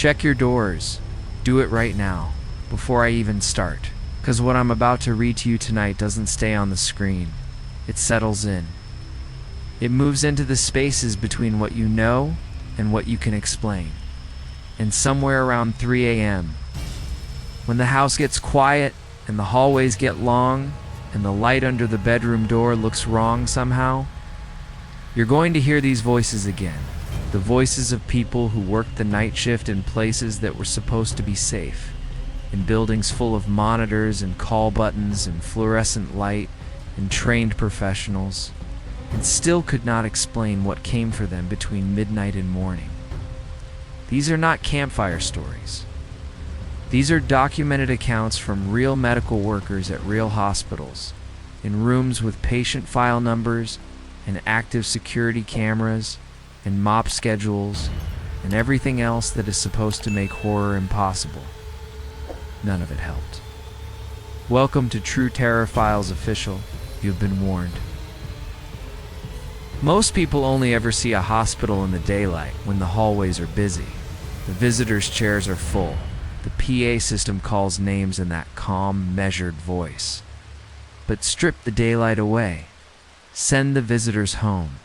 Check your doors. Do it right now, before I even start. Because what I'm about to read to you tonight doesn't stay on the screen. It settles in. It moves into the spaces between what you know and what you can explain. And somewhere around 3 a.m., when the house gets quiet and the hallways get long and the light under the bedroom door looks wrong somehow, you're going to hear these voices again. The voices of people who worked the night shift in places that were supposed to be safe, in buildings full of monitors and call buttons and fluorescent light and trained professionals, and still could not explain what came for them between midnight and morning. These are not campfire stories. These are documented accounts from real medical workers at real hospitals, in rooms with patient file numbers and active security cameras and MOP schedules and everything else that is supposed to make horror impossible. None of it helped. Welcome to True Terror Files Official. You've been warned. Most people only ever see a hospital in the daylight when the hallways are busy. The visitors' chairs are full. The PA system calls names in that calm, measured voice. But strip the daylight away. Send the visitors home.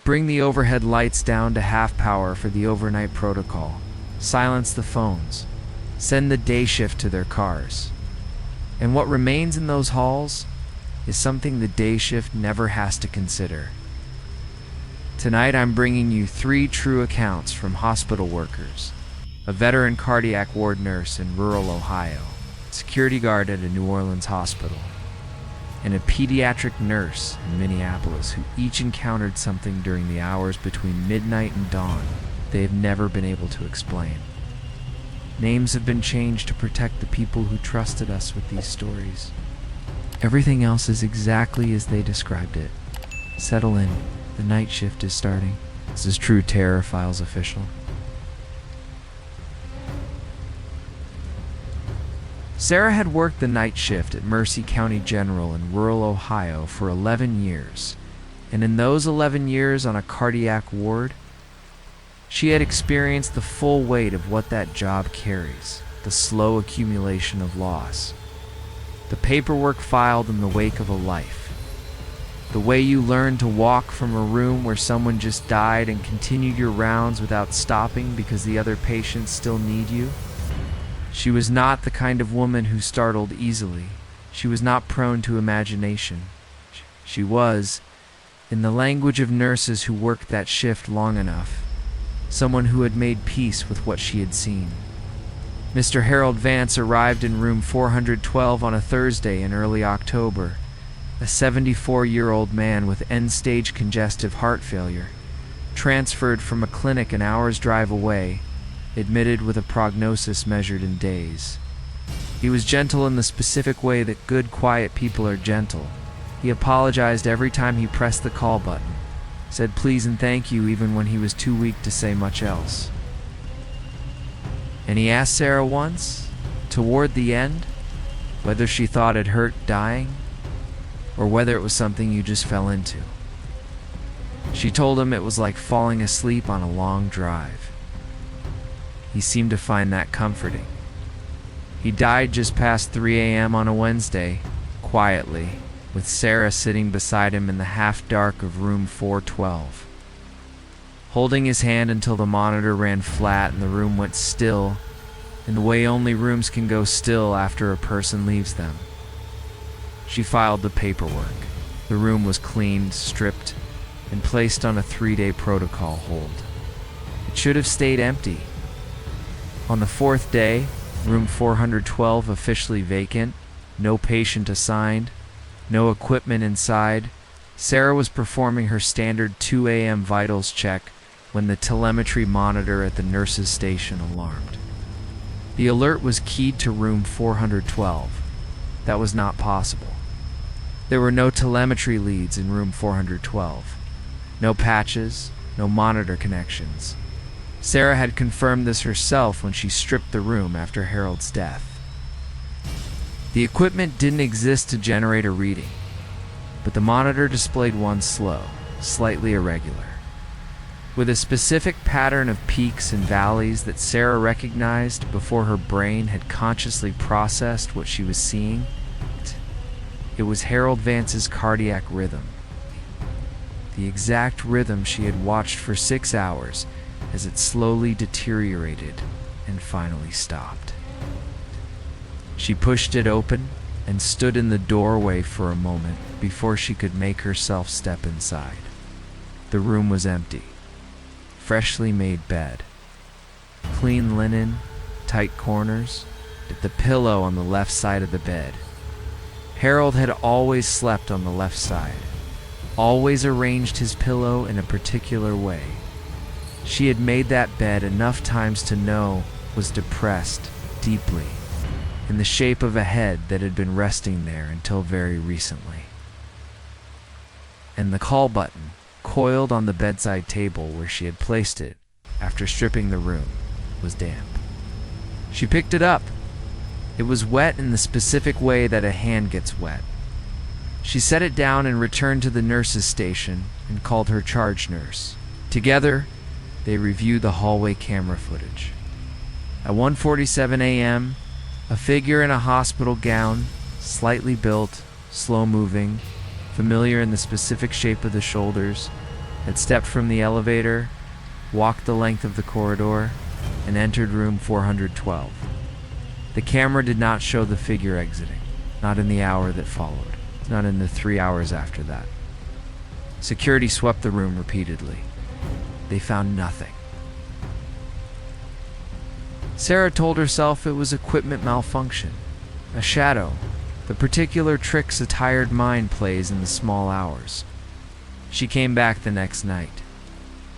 Bring the overhead lights down to half power for the overnight protocol. Silence the phones. Send the day shift to their cars. And what remains in those halls is something the day shift never has to consider. Tonight I'm bringing you 3 true accounts from hospital workers: a veteran cardiac ward nurse in rural Ohio, security guard at a New Orleans hospital, and a pediatric nurse in Minneapolis who each encountered something during the hours between midnight and dawn they have never been able to explain. Names have been changed to protect the people who trusted us with these stories. Everything else is exactly as they described it. Settle in. The night shift is starting. This is True Terror Files Official. Sarah had worked the night shift at Mercer County General in rural Ohio for 11 years, and in those 11 years on a cardiac ward, she had experienced the full weight of what that job carries, the slow accumulation of loss, the paperwork filed in the wake of a life, the way you learn to walk from a room where someone just died and continued your rounds without stopping because the other patients still need you. She was not the kind of woman who startled easily. She was not prone to imagination. She was, in the language of nurses who worked that shift long enough, someone who had made peace with what she had seen. Mr. Harold Vance arrived in room 412 on a Thursday in early October, a 74-year-old man with end-stage congestive heart failure, transferred from a clinic an hour's drive away, admitted with a prognosis measured in days. He was gentle in the specific way that good, quiet people are gentle. He apologized every time he pressed the call button, said please and thank you even when he was too weak to say much else. And he asked Sarah once, toward the end, whether she thought it hurt dying, or whether it was something you just fell into. She told him it was like falling asleep on a long drive. He seemed to find that comforting. He died just past 3 a.m. on a Wednesday, quietly, with Sarah sitting beside him in the half-dark of room 412, holding his hand until the monitor ran flat and the room went still, in the way only rooms can go still after a person leaves them. She filed the paperwork. The room was cleaned, stripped, and placed on a 3-day protocol hold. It should have stayed empty. On the 4th day, room 412 officially vacant, no patient assigned, no equipment inside, Sarah was performing her standard 2 a.m. vitals check when the telemetry monitor at the nurse's station alarmed. The alert was keyed to room 412. That was not possible. There were no telemetry leads in room 412. No patches, no monitor connections. Sarah had confirmed this herself when she stripped the room after Harold's death. The equipment didn't exist to generate a reading, but the monitor displayed one slow, slightly irregular. with a specific pattern of peaks and valleys that Sarah recognized before her brain had consciously processed what she was seeing. It was Harold Vance's cardiac rhythm, the exact rhythm she had watched for 6 hours as it slowly deteriorated and finally stopped. She pushed it open and stood in the doorway for a moment before she could make herself step inside. The room was empty. Freshly made bed, clean linen, tight corners, the pillow on the left side of the bed. Harold had always slept on the left side, always arranged his pillow in a particular way. She had made that bed enough times to know was depressed deeply, in the shape of a head that had been resting there until very recently. And the call button, coiled on the bedside table where she had placed it after stripping the room, was damp. She picked it up. It was wet in the specific way that a hand gets wet. She set it down and returned to the nurse's station and called her charge nurse. Together, they reviewed the hallway camera footage. At 1:47 a.m., a figure in a hospital gown, slightly built, slow-moving, familiar in the specific shape of the shoulders, had stepped from the elevator, walked the length of the corridor, and entered room 412. The camera did not show the figure exiting, not in the hour that followed, not in the 3 hours after that. Security swept the room repeatedly. They found nothing. Sarah told herself it was equipment malfunction, a shadow, the particular tricks a tired mind plays in the small hours. She came back the next night.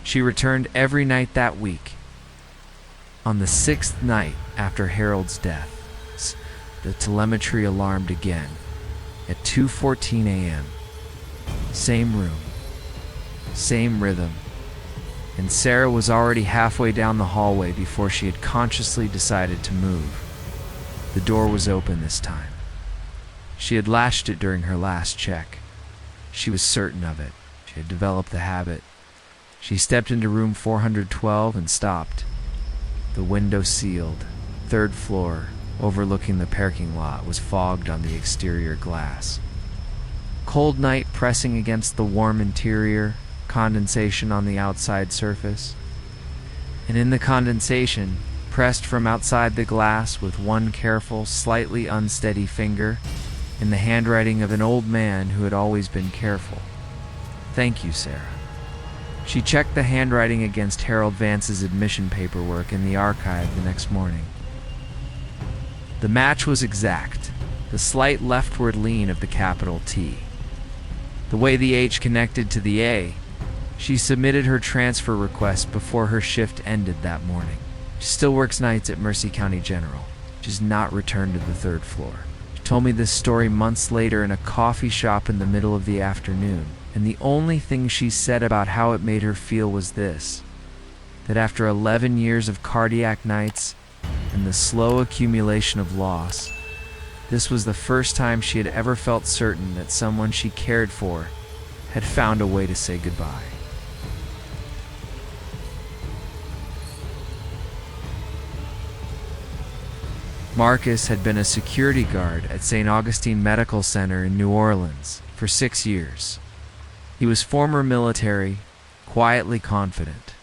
She returned every night that week. On the 6th night after Harold's death, the telemetry alarmed again at 2:14 a.m. Same room, same rhythm, and Sarah was already halfway down the hallway before she had consciously decided to move. The door was open this time. She had latched it during her last check. She was certain of it. She had developed the habit. She stepped into room 412 and stopped. The window sealed, 3rd floor, overlooking the parking lot, was fogged on the exterior glass. Cold night pressing against the warm interior, condensation on the outside surface. And in the condensation, pressed from outside the glass with one careful, slightly unsteady finger, in the handwriting of an old man who had always been careful. "Thank you, Sarah." She checked the handwriting against Harold Vance's admission paperwork in the archive the next morning. The match was exact, the slight leftward lean of the capital T. The way the H connected to the A. She submitted her transfer request before her shift ended that morning. She still works nights at Mercy County General. She has not returned to the 3rd floor. She told me this story months later in a coffee shop in the middle of the afternoon, and the only thing she said about how it made her feel was this: that after 11 years of cardiac nights and the slow accumulation of loss, this was the first time she had ever felt certain that someone she cared for had found a way to say goodbye. Marcus had been a security guard at St. Augustine Medical Center in New Orleans for 6 years. He was former military, quietly confident,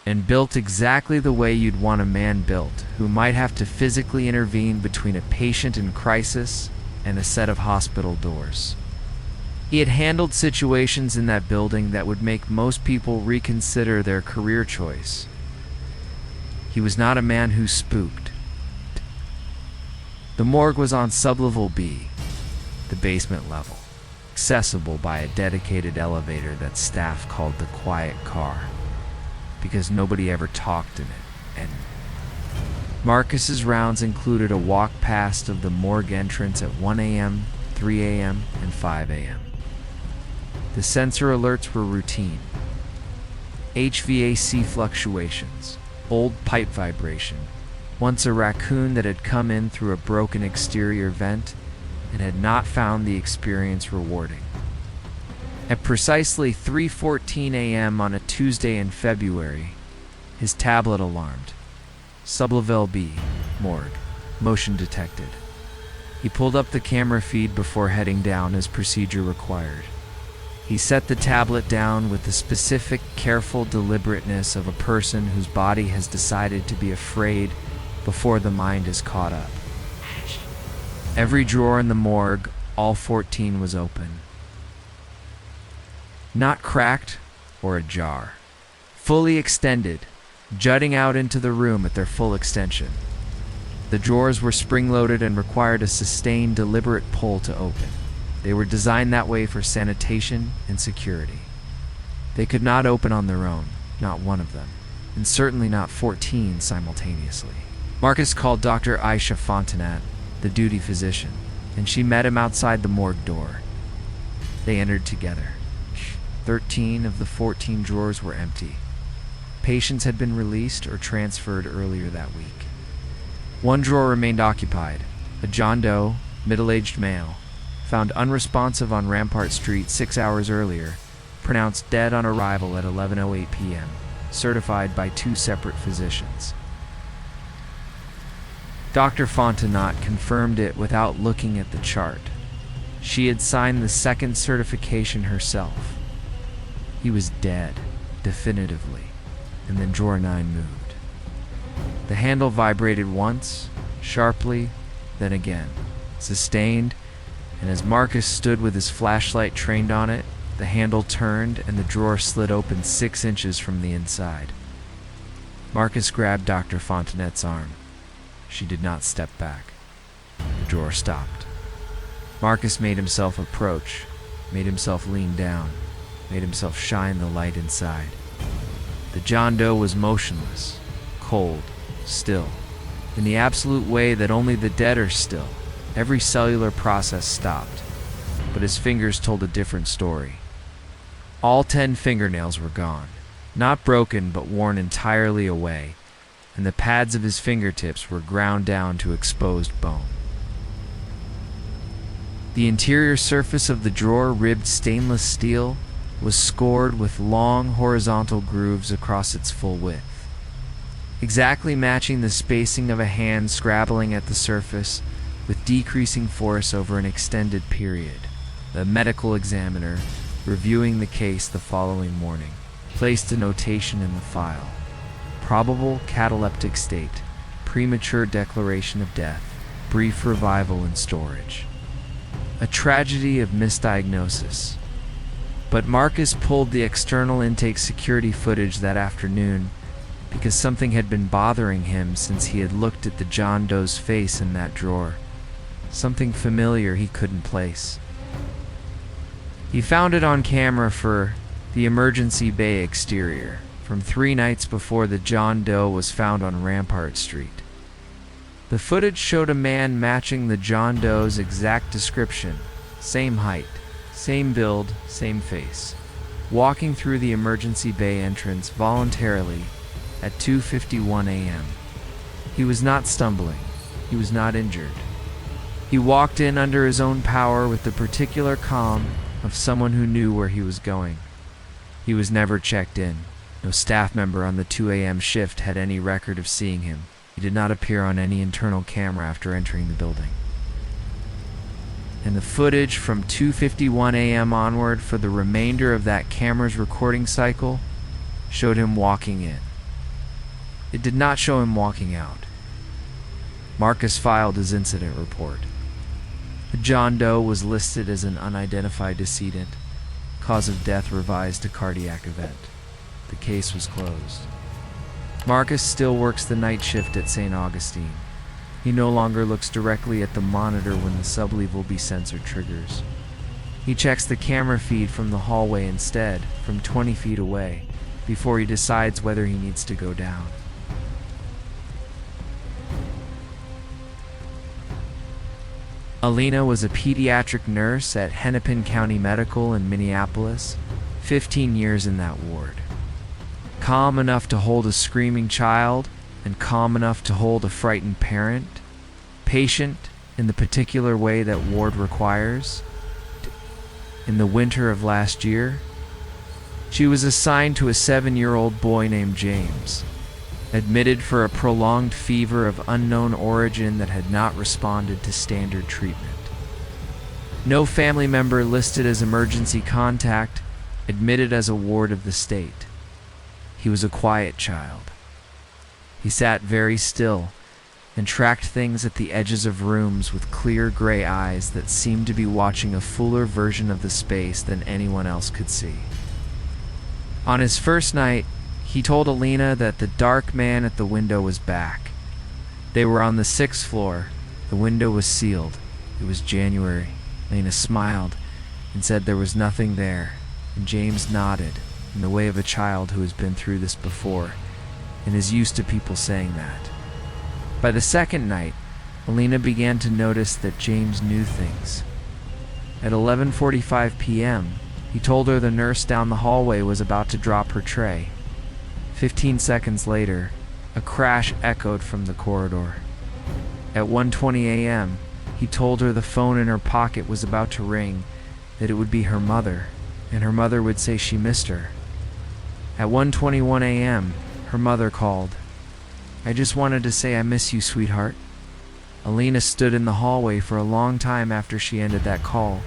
and built exactly the way you'd want a man built who might have to physically intervene between a patient in crisis and a set of hospital doors. He had handled situations in that building that would make most people reconsider their career choice. He was not a man who spooked. The morgue was on sublevel B, the basement level, accessible by a dedicated elevator that staff called the quiet car, because nobody ever talked in it. And Marcus's rounds included a walk past of the morgue entrance at 1 a.m., 3 a.m., and 5 a.m. The sensor alerts were routine. HVAC fluctuations, old pipe vibration, once a raccoon that had come in through a broken exterior vent and had not found the experience rewarding. At precisely 3:14 a.m. on a Tuesday in February, his tablet alarmed. Sublevel B, morgue, motion detected. He pulled up the camera feed before heading down as procedure required. He set the tablet down with the specific, careful deliberateness of a person whose body has decided to be afraid before the mind is caught up. Every drawer in the morgue, all 14, was open. Not cracked or ajar. Fully extended, jutting out into the room at their full extension. The drawers were spring-loaded and required a sustained, deliberate pull to open. They were designed that way for sanitation and security. They could not open on their own, not one of them, and certainly not 14 simultaneously. Marcus called Dr. Aisha Fontanat, the duty physician, and she met him outside the morgue door. They entered together. 13 of the 14 drawers were empty. Patients had been released or transferred earlier that week. One drawer remained occupied. A John Doe, middle-aged male, found unresponsive on Rampart Street 6 hours earlier, pronounced dead on arrival at 11:08 p.m., certified by 2 separate physicians. Dr. Fontanat confirmed it without looking at the chart. She had signed the second certification herself. He was dead, definitively, and then drawer 9 moved. The handle vibrated once, sharply, then again, sustained, and as Marcus stood with his flashlight trained on it, the handle turned and the drawer slid open 6 inches from the inside. Marcus grabbed Dr. Fontanet's arm. She did not step back. The drawer stopped. Marcus made himself approach, made himself lean down, made himself shine the light inside. The John Doe was motionless, cold, still, in the absolute way that only the dead are still. Every cellular process stopped, but his fingers told a different story. All 10 fingernails were gone, not broken but worn entirely away, and the pads of his fingertips were ground down to exposed bone. The interior surface of the drawer, ribbed stainless steel, was scored with long horizontal grooves across its full width, exactly matching the spacing of a hand scrabbling at the surface with decreasing force over an extended period. The medical examiner, reviewing the case the following morning, placed a notation in the file. Probable cataleptic state, premature declaration of death, brief revival and storage. A tragedy of misdiagnosis. But Marcus pulled the external intake security footage that afternoon because something had been bothering him since he had looked at the John Doe's face in that drawer. Something familiar he couldn't place. He found it on camera for the emergency bay exterior from 3 nights before the John Doe was found on Rampart Street. The footage showed a man matching the John Doe's exact description, same height, same build, same face, walking through the emergency bay entrance voluntarily at 2:51 a.m. He was not stumbling. He was not injured. He walked in under his own power with the particular calm of someone who knew where he was going. He was never checked in. No staff member on the 2 a.m. shift had any record of seeing him. He did not appear on any internal camera after entering the building. And the footage from 2:51 a.m. onward for the remainder of that camera's recording cycle showed him walking in. It did not show him walking out. Marcus filed his incident report. The John Doe was listed as an unidentified decedent. Cause of death revised to cardiac event. The case was closed. Marcus still works the night shift at St. Augustine. He no longer looks directly at the monitor when the sublevel B sensor triggers. He checks the camera feed from the hallway instead, from 20 feet away, before he decides whether he needs to go down. Alina was a pediatric nurse at Hennepin County Medical in Minneapolis, 15 years in that ward. Calm enough to hold a screaming child and calm enough to hold a frightened parent, patient in the particular way that ward requires, in the winter of last year, she was assigned to a 7-year-old boy named James, admitted for a prolonged fever of unknown origin that had not responded to standard treatment. No family member listed as emergency contact, admitted as a ward of the state. He was a quiet child. He sat very still and tracked things at the edges of rooms with clear gray eyes that seemed to be watching a fuller version of the space than anyone else could see. On his first night, he told Alina that the dark man at the window was back. They were on the 6th floor. The window was sealed. It was January. Alina smiled and said there was nothing there, and James nodded in the way of a child who has been through this before and is used to people saying that. By the second night, Alina began to notice that James knew things. At 11:45 p.m., he told her the nurse down the hallway was about to drop her tray. 15 seconds later, a crash echoed from the corridor. At 1:20 a.m., he told her the phone in her pocket was about to ring, that it would be her mother, and her mother would say she missed her. At 1:21 a.m., her mother called. "I just wanted to say I miss you, sweetheart." Alina stood in the hallway for a long time after she ended that call,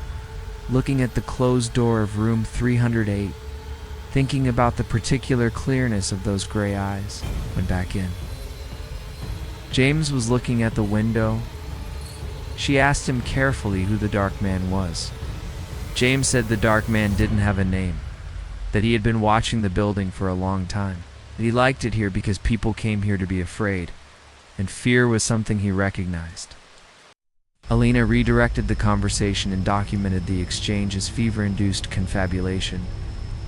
looking at the closed door of room 308, thinking about the particular clearness of those gray eyes. Went back in. James was looking at the window. She asked him carefully who the dark man was. James said the dark man didn't have a name, that he had been watching the building for a long time, that he liked it here because people came here to be afraid, and fear was something he recognized. Alina redirected the conversation and documented the exchange as fever-induced confabulation,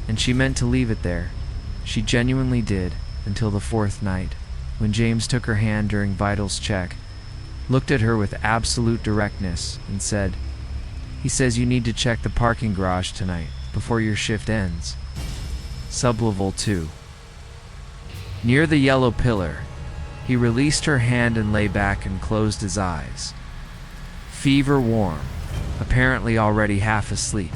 and she meant to leave it there. She genuinely did, until the 4th night, when James took her hand during vitals check, looked at her with absolute directness, and said, "He says you need to check the parking garage tonight, before your shift ends." Sublevel 2. Near the yellow pillar, he released her hand and lay back and closed his eyes. Fever warm, apparently already half asleep.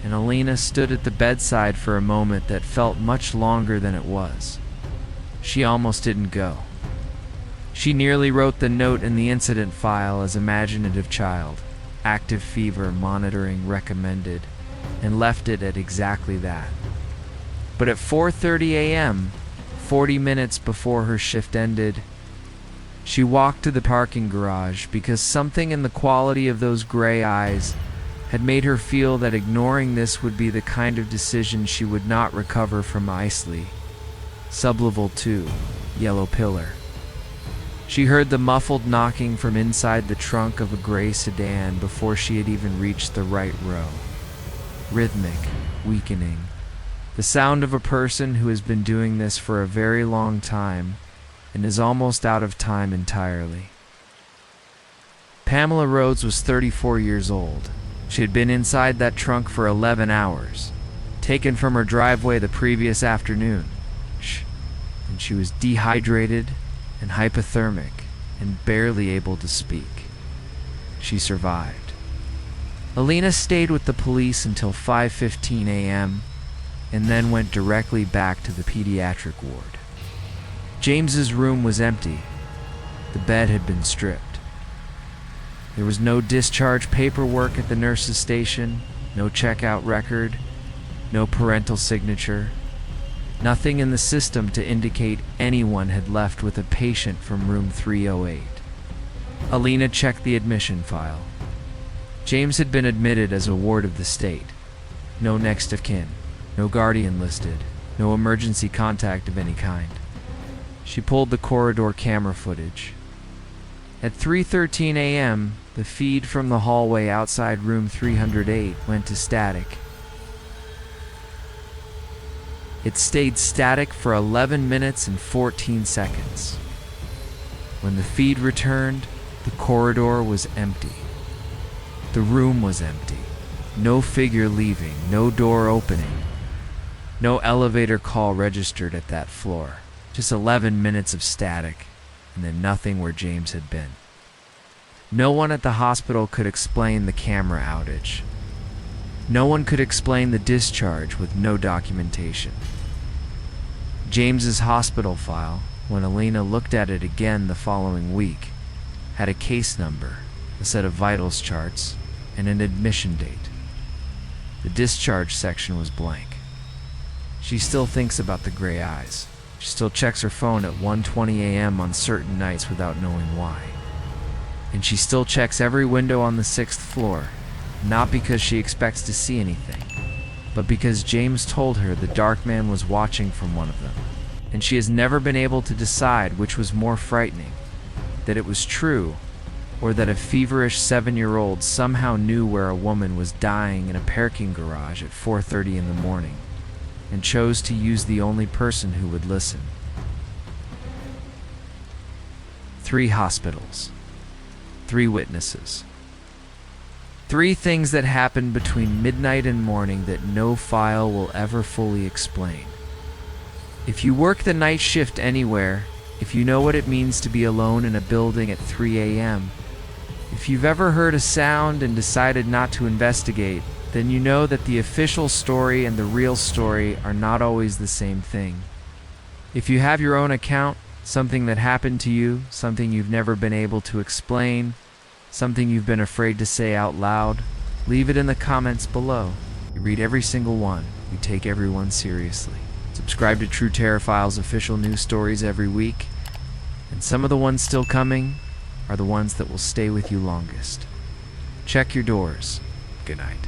And Alina stood at the bedside for a moment that felt much longer than it was. She almost didn't go. She nearly wrote the note in the incident file as imaginative child, active fever monitoring recommended, and left it at exactly that. But at 4:30 a.m., 40 minutes before her shift ended, she walked to the parking garage because something in the quality of those gray eyes had made her feel that ignoring this would be the kind of decision she would not recover from Isley. Sublevel 2, yellow pillar. She heard the muffled knocking from inside the trunk of a gray sedan before she had even reached the right row. Rhythmic, weakening. The sound of a person who has been doing this for a very long time and is almost out of time entirely. Pamela Rhodes was 34 years old. She had been inside that trunk for 11 hours, taken from her driveway the previous afternoon, and she was dehydrated and hypothermic and barely able to speak. She survived. Alina stayed with the police until 5:15 a.m. and then went directly back to the pediatric ward. James's room was empty. The bed had been stripped. There was no discharge paperwork at the nurse's station, no checkout record, no parental signature, nothing in the system to indicate anyone had left with a patient from room 308. Alina checked the admission file. James had been admitted as a ward of the state. No next of kin, no guardian listed, no emergency contact of any kind. She pulled the corridor camera footage. At 3:13 a.m., the feed from the hallway outside room 308 went to static. It stayed static for 11 minutes and 14 seconds. When the feed returned, the corridor was empty. The room was empty. No figure leaving, no door opening. No elevator call registered at that floor. Just 11 minutes of static, and then nothing where James had been. No one at the hospital could explain the camera outage. No one could explain the discharge with no documentation. James's hospital file, when Alina looked at it again the following week, had a case number, a set of vitals charts, and an admission date. The discharge section was blank. She still thinks about the gray eyes. She still checks her phone at 1:20 a.m. on certain nights without knowing why. And she still checks every window on the 6th floor, not because she expects to see anything, but because James told her the dark man was watching from one of them. And she has never been able to decide which was more frightening, that it was true, or that a feverish 7-year-old somehow knew where a woman was dying in a parking garage at 4:30 in the morning, and chose to use the only person who would listen. 3 hospitals. 3 witnesses. 3 things that happened between midnight and morning that no file will ever fully explain. If you work the night shift anywhere, if you know what it means to be alone in a building at 3 a.m., if you've ever heard a sound and decided not to investigate, then you know that the official story and the real story are not always the same thing. If you have your own account, something that happened to you, something you've never been able to explain, something you've been afraid to say out loud, leave it in the comments below. We read every single one. We take everyone seriously. Subscribe to True Terror Files official news stories every week, and some of the ones still coming are the ones that will stay with you longest. Check your doors. Good night.